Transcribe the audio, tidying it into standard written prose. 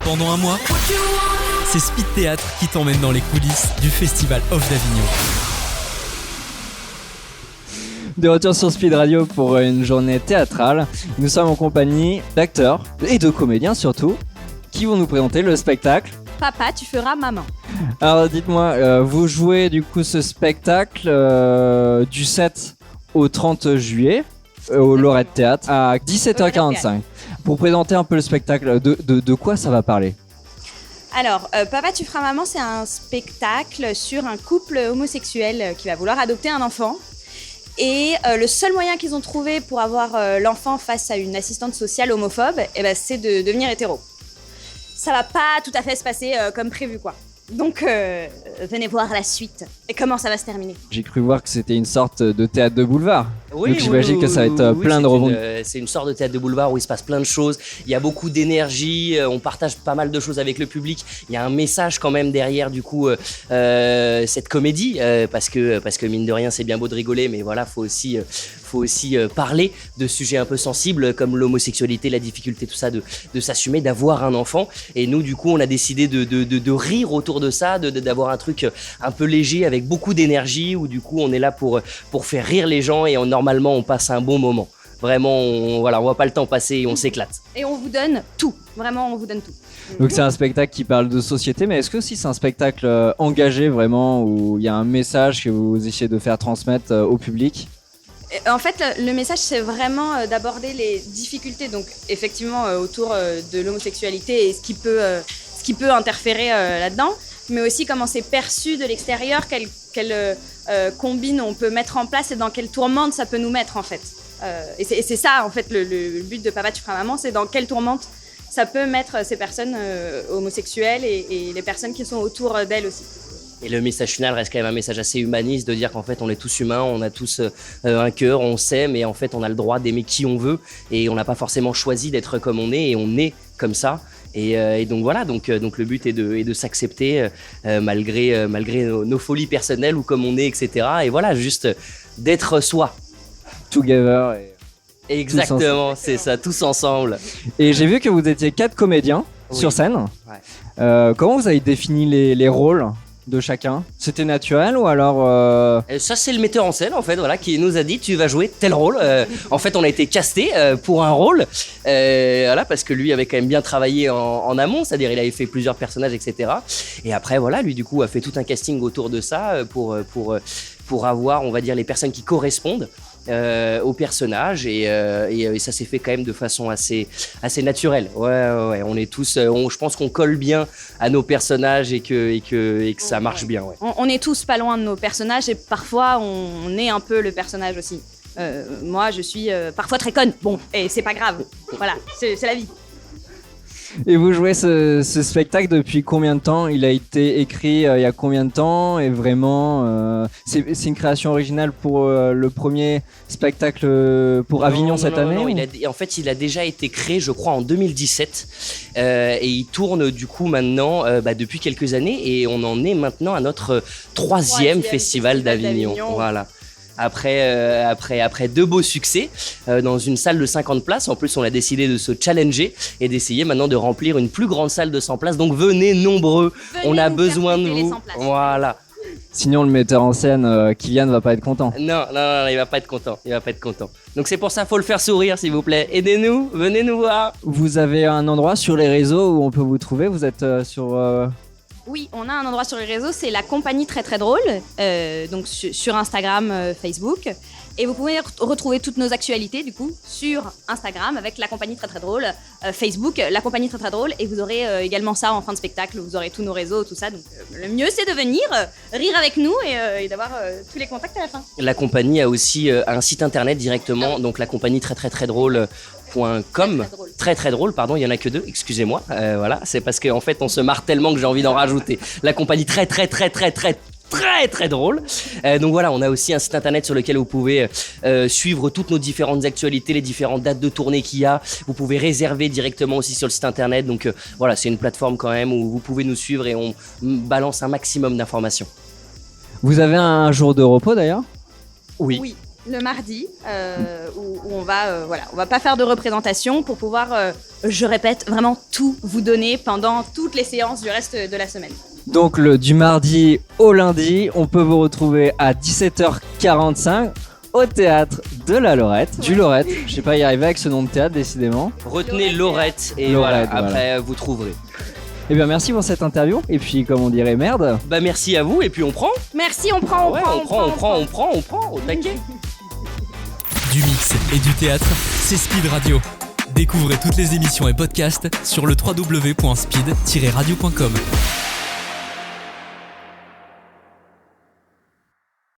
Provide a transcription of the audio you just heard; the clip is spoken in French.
Pendant un mois, c'est Speed Théâtre qui t'emmène dans les coulisses du Festival Off d'Avignon. De retour sur Speed Radio pour une journée théâtrale. Nous sommes en compagnie d'acteurs et de comédiens surtout qui vont nous présenter le spectacle Papa, tu feras maman. Alors dites-moi, vous jouez du coup ce spectacle du 7 au 30 juillet au Lorette Théâtre à 17h45. Pour présenter un peu le spectacle, de quoi ça va parler ? Alors, Papa, tu feras maman, c'est un spectacle sur un couple homosexuel qui va vouloir adopter un enfant. Et le seul moyen qu'ils ont trouvé pour avoir l'enfant face à une assistante sociale homophobe, c'est de devenir hétéro. Ça va pas tout à fait se passer comme prévu, quoi. Donc, venez voir la suite et comment ça va se terminer. J'ai cru voir que c'était une sorte de théâtre de boulevard. Oui, donc j'imagine que ça va être plein de rebondissements. C'est une sorte de théâtre de boulevard où il se passe plein de choses. Il y a beaucoup d'énergie, on partage pas mal de choses avec le public. Il y a un message quand même derrière du coup cette comédie parce que mine de rien c'est bien beau de rigoler, mais voilà faut aussi parler de sujets un peu sensibles comme l'homosexualité, la difficulté tout ça de s'assumer, d'avoir un enfant. Et nous du coup on a décidé de rire autour de ça, d'avoir un truc un peu léger avec beaucoup d'énergie où du coup on est là pour faire rire les gens et normalement on passe un bon moment. Vraiment, on voit pas le temps passer et on s'éclate. Et on vous donne tout, vraiment on vous donne tout. Donc c'est un spectacle qui parle de société, mais est-ce que aussi c'est un spectacle engagé vraiment où il y a un message que vous essayez de faire transmettre au public ? En fait, le message, c'est vraiment d'aborder les difficultés, donc effectivement autour de l'homosexualité et ce qui peut interférer là-dedans, mais aussi comment c'est perçu de l'extérieur, quelle combine on peut mettre en place et dans quelle tourmente ça peut nous mettre en fait. Et c'est ça en fait le but de Papa, tu feras maman, c'est dans quelle tourmente ça peut mettre ces personnes homosexuelles et les personnes qui sont autour d'elles aussi. Et le message final reste quand même un message assez humaniste de dire qu'en fait on est tous humains, on a tous un cœur, on s'aime et en fait on a le droit d'aimer qui on veut et on n'a pas forcément choisi d'être comme on est et on est comme ça. Et donc voilà, donc le but est de s'accepter malgré nos folies personnelles ou comme on est, etc. Et voilà, juste d'être soi. Together. Exactement, c'est ça, tous ensemble. Et j'ai vu que vous étiez 4 comédiens sur scène. Ouais. Comment vous avez défini les rôles de chacun ? C'était naturel ou alors Ça c'est le metteur en scène en fait, voilà, qui nous a dit tu vas jouer tel rôle. En fait on a été casté pour un rôle, voilà, parce que lui avait quand même bien travaillé en amont, c'est-à-dire il avait fait plusieurs personnages, etc. Et après voilà, lui du coup a fait tout un casting autour de ça pour avoir, on va dire, les personnes qui correspondent au personnage et ça s'est fait quand même de façon assez naturelle. Ouais, on est tous, je pense qu'on colle bien à nos personnages et que ça marche bien. Ouais. On est tous pas loin de nos personnages et parfois on est un peu le personnage aussi. Moi je suis parfois très conne, bon, et c'est pas grave, voilà, c'est la vie. Et vous jouez ce spectacle depuis combien de temps ? Il a été écrit il y a combien de temps ? Et vraiment, c'est une création originale pour le premier spectacle pour Avignon cette année ? Non, en fait, il a déjà été créé, je crois, en 2017. Et il tourne du coup maintenant depuis quelques années. Et on en est maintenant à notre troisième festival d'Avignon. Voilà. Après 2 beaux succès dans une salle de 50 places. En plus, on a décidé de se challenger et d'essayer maintenant de remplir une plus grande salle de 100 places. Donc venez nombreux, on a besoin de vous. Voilà. Sinon, le metteur en scène, Kylian, va pas être content. Non, il va pas être content. Donc c'est pour ça, faut le faire sourire, s'il vous plaît. Aidez-nous, venez nous voir. Vous avez un endroit sur les réseaux où on peut vous trouver ? Vous êtes sur... Oui, on a un endroit sur les réseaux, c'est la compagnie très très drôle, donc sur Instagram, Facebook. Et vous pouvez retrouver toutes nos actualités du coup sur Instagram avec la compagnie très très drôle, Facebook, la compagnie très très drôle. Et vous aurez également ça en fin de spectacle, vous aurez tous nos réseaux, tout ça. Donc le mieux c'est de venir rire avec nous et d'avoir tous les contacts à la fin. La compagnie a aussi un site internet directement, donc la compagnie très très très drôle. Très drôle, pardon, il y en a que 2, excusez-moi, voilà, c'est parce qu'en fait on se marre tellement que j'ai envie d'en rajouter. La compagnie très drôle. Donc voilà, on a aussi un site internet sur lequel vous pouvez suivre toutes nos différentes actualités, les différentes dates de tournée qu'il y a. Vous pouvez réserver directement aussi sur le site internet. Donc voilà, c'est une plateforme quand même où vous pouvez nous suivre et on balance un maximum d'informations. Vous avez un jour de repos d'ailleurs ? Oui. le mardi, où on va, on va pas faire de représentation pour pouvoir, je répète, vraiment tout vous donner pendant toutes les séances du reste de la semaine. Donc du mardi au lundi, on peut vous retrouver à 17h45 au théâtre de la Lorette, du Lorette. Je sais pas y arriver avec ce nom de théâtre décidément. Retenez Lorette et Lorette, voilà, après vous trouverez. Eh bien merci pour cette interview et puis comme on dirait merde. Bah merci à vous et puis on prend. Merci, on prend, on prend au taquet. Du mix et du théâtre, c'est Speed Radio. Découvrez toutes les émissions et podcasts sur le www.speed-radio.com.